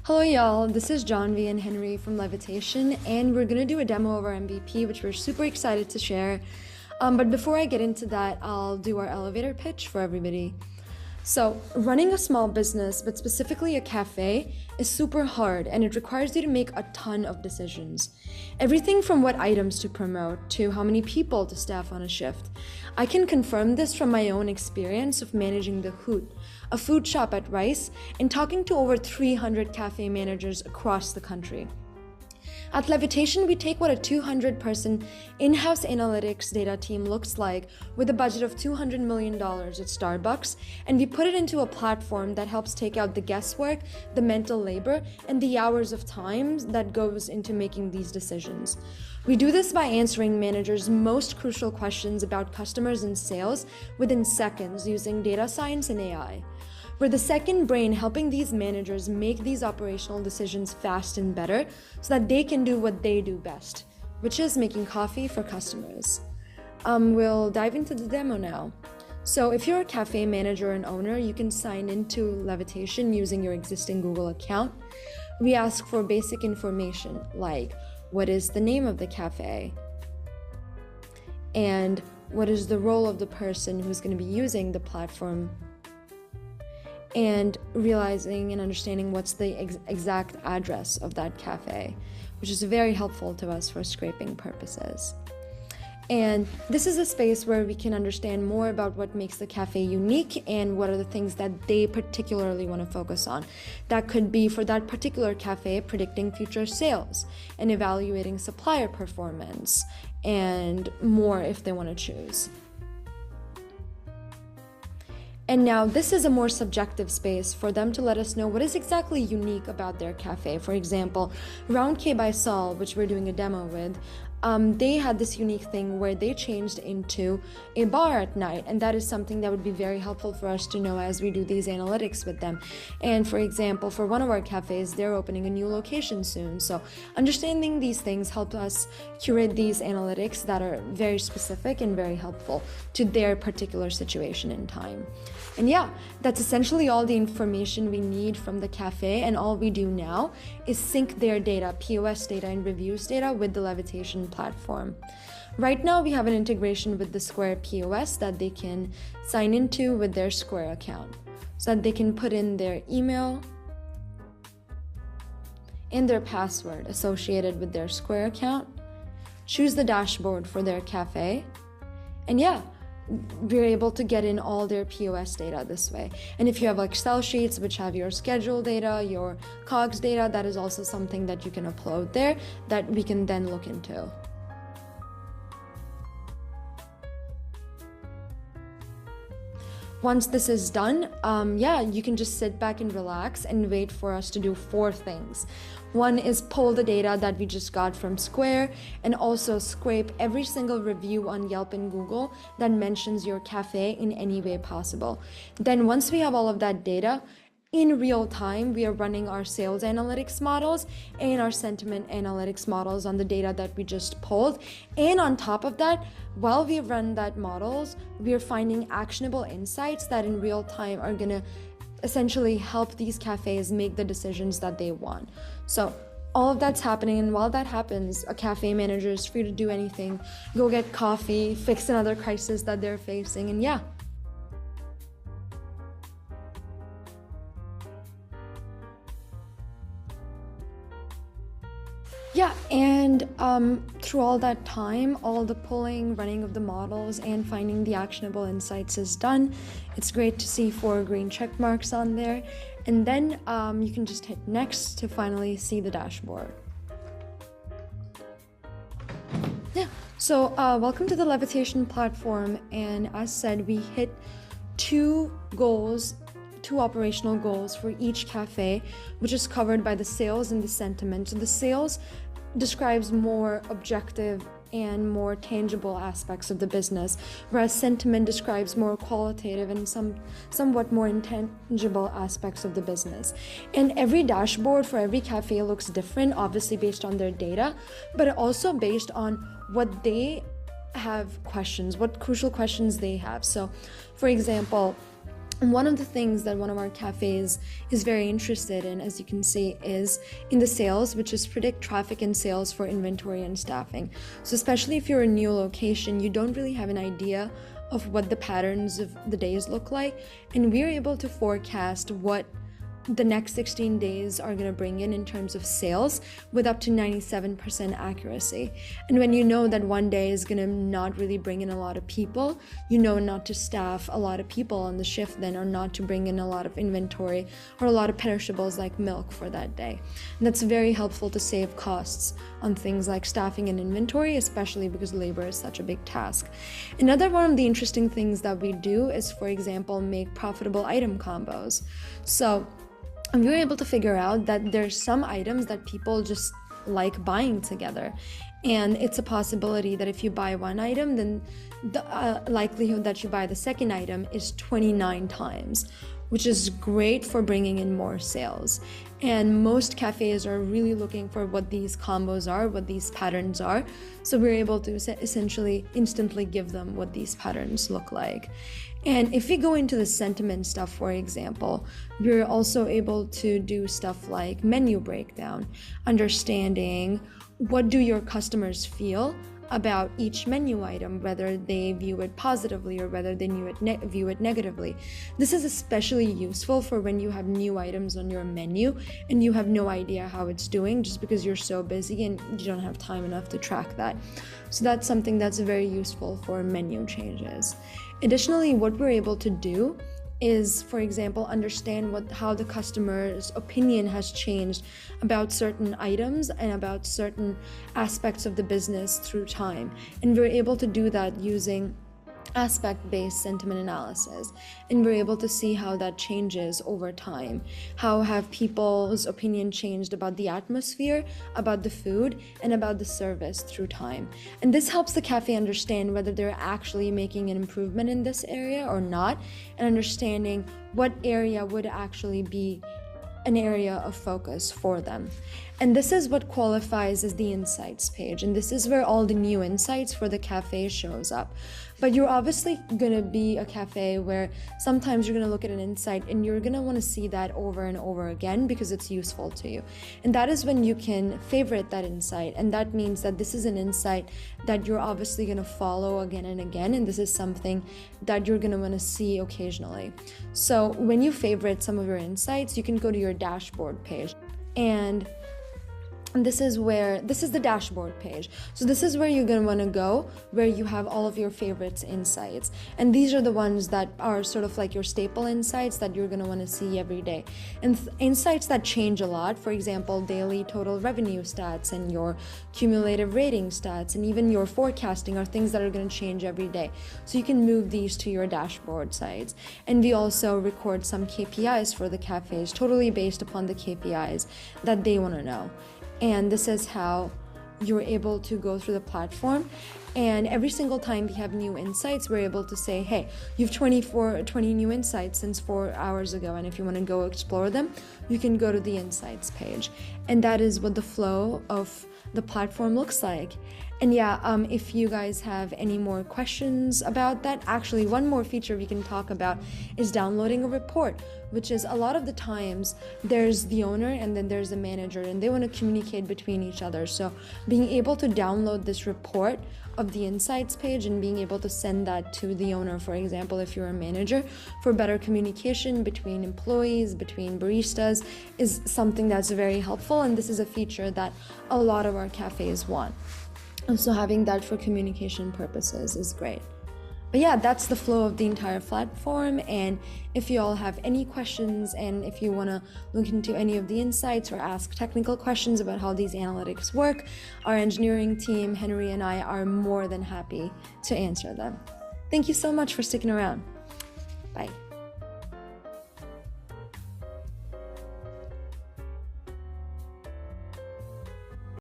Hello y'all, this is John V and Henry from Levytation, and we're gonna do a demo of our MVP, which we're super excited to share. But before I get into that, I'll do our elevator pitch for everybody. So, running a small business, but specifically a cafe, is super hard and it requires you to make a ton of decisions. Everything from what items to promote to how many people to staff on a shift. I can confirm this from my own experience of managing the Hoot, a food shop at Rice, and talking to over 300 cafe managers across the country. At Levytation, we take what a 200-person in-house analytics data team looks like with a budget of $200 million at Starbucks, and we put it into a platform that helps take out the guesswork, the mental labor, and the hours of time that goes into making these decisions. We do this by answering managers' most crucial questions about customers and sales within seconds using data science and AI. We're the second brain helping these managers make these operational decisions fast and better so that they can do what they do best, which is making coffee for customers. We'll dive into the demo now. So if you're a cafe manager and owner, you can sign into Levytation using your existing Google account. We ask for basic information like what is the name of the cafe and what is the role of the person who's going to be using the platform, and realizing and understanding what's the exact address of that cafe, which is very helpful to us for scraping purposes. And this is a space where we can understand more about what makes the cafe unique and what are the things that they particularly want to focus on. That could be for that particular cafe predicting future sales and evaluating supplier performance and more if they want to choose. And now this is a more subjective space for them to let us know what is exactly unique about their cafe. For example, Round K by Sol, which we're doing a demo with, they had this unique thing where they changed into a bar at night, and that is something that would be very helpful for us to know as we do these analytics with them. And for example, for one of our cafes, they're opening a new location soon, so understanding these things help us curate these analytics that are very specific and very helpful to their particular situation in time. And yeah, that's essentially all the information we need from the cafe, and all we do now is sync their data, POS data and reviews data, with the Levytation platform. Right now we have an integration with the Square POS that they can sign into with their Square account, so that they can put in their email and their password associated with their Square account, choose the dashboard for their cafe, and yeah, we're able to get in all their POS data this way. And if you have Excel sheets which have your schedule data, your COGS data, that is also something that you can upload there that we can then look into. Once this is done, you can just sit back and relax and wait for us to do 4 things. One is pull the data that we just got from Square and also scrape every single review on Yelp and Google that mentions your cafe in any way possible. Then once we have all of that data, in real time, we are running our sales analytics models and our sentiment analytics models on the data that we just pulled. And on top of that, while we run that models, we are finding actionable insights that in real time are going to essentially help these cafes make the decisions that they want. So all of that's happening, and while that happens, a cafe manager is free to do anything, go get coffee, fix another crisis that they're facing, and yeah. Yeah, and through all that time, all the pulling, running of the models, and finding the actionable insights is done. It's great to see 4 green check marks on there. And then you can just hit next to finally see the dashboard. Yeah, so welcome to the Levytation platform. And as said, we hit 2 operational goals for each cafe, which is covered by the sales and the sentiment. So the sales describes more objective and more tangible aspects of the business, whereas sentiment describes more qualitative and somewhat more intangible aspects of the business. And every dashboard for every cafe looks different, obviously based on their data, but also based on what they have questions, what crucial questions they have. So, for example, And one of the things that one of our cafes is very interested in, as you can see, is in the sales, which is predict traffic and sales for inventory and staffing. So especially if you're a new location, you don't really have an idea of what the patterns of the days look like. And we're able to forecast what the next 16 days are going to bring in terms of sales with up to 97% accuracy. And when you know that one day is going to not really bring in a lot of people, you know not to staff a lot of people on the shift then, or not to bring in a lot of inventory or a lot of perishables like milk for that day. And that's very helpful to save costs on things like staffing and inventory, especially because labor is such a big task. Another one of the interesting things that we do is, for example, make profitable item combos. So we were able to figure out that there's some items that people just like buying together, and it's a possibility that if you buy one item, then the likelihood that you buy the second item is 29 times, which is great for bringing in more sales. And most cafes are really looking for what these combos are, what these patterns are. So we're able to essentially instantly give them what these patterns look like. And if we go into the sentiment stuff, for example, we're also able to do stuff like menu breakdown, understanding what do your customers feel about each menu item, whether they view it positively or whether they view it negatively. This is especially useful for when you have new items on your menu and you have no idea how it's doing just because you're so busy and you don't have time enough to track that. So that's something that's very useful for menu changes. Additionally, what we're able to do is, for example, understand how the customer's opinion has changed about certain items and about certain aspects of the business through time. And we're able to do that using aspect-based sentiment analysis, and we're able to see how that changes over time. How have people's opinion changed about the atmosphere, about the food, and about the service through time. And this helps the cafe understand whether they're actually making an improvement in this area or not, and understanding what area would actually be an area of focus for them. And this is what qualifies as the insights page, and this is where all the new insights for the cafe shows up. But you're obviously gonna be a cafe where sometimes you're gonna look at an insight and you're gonna want to see that over and over again because it's useful to you. And that is when you can favorite that insight, and that means that this is an insight that you're obviously gonna follow again and again, and this is something that you're gonna want to see occasionally. So when you favorite some of your insights, you can go to your dashboard page, and this is the dashboard page. So this is where you're going to want to go, where you have all of your favorites insights. And these are the ones that are sort of like your staple insights that you're going to want to see every day. And insights that change a lot, for example, daily total revenue stats and your cumulative rating stats and even your forecasting are things that are going to change every day. So you can move these to your dashboard sites. And we also record some KPIs for the cafes, totally based upon the KPIs that they want to know. And this is how you're able to go through the platform, and every single time we have new insights, we're able to say, hey, you've 20 new insights since 4 hours ago, and if you want to go explore them, you can go to the insights page. And that is what the flow of the platform looks like. And if you guys have any more questions about that, actually one more feature we can talk about is downloading a report, which is a lot of the times there's the owner and then there's the manager, and they want to communicate between each other. So being able to download this report of the insights page and being able to send that to the owner, for example, if you're a manager, for better communication between employees, between baristas, is something that's very helpful. And this is a feature that a lot of our cafes want. And so having that for communication purposes is great. But that's the flow of the entire platform. And if you all have any questions, and if you want to look into any of the insights or ask technical questions about how these analytics work, our engineering team, Henry and I, are more than happy to answer them. Thank you so much for sticking around. Bye.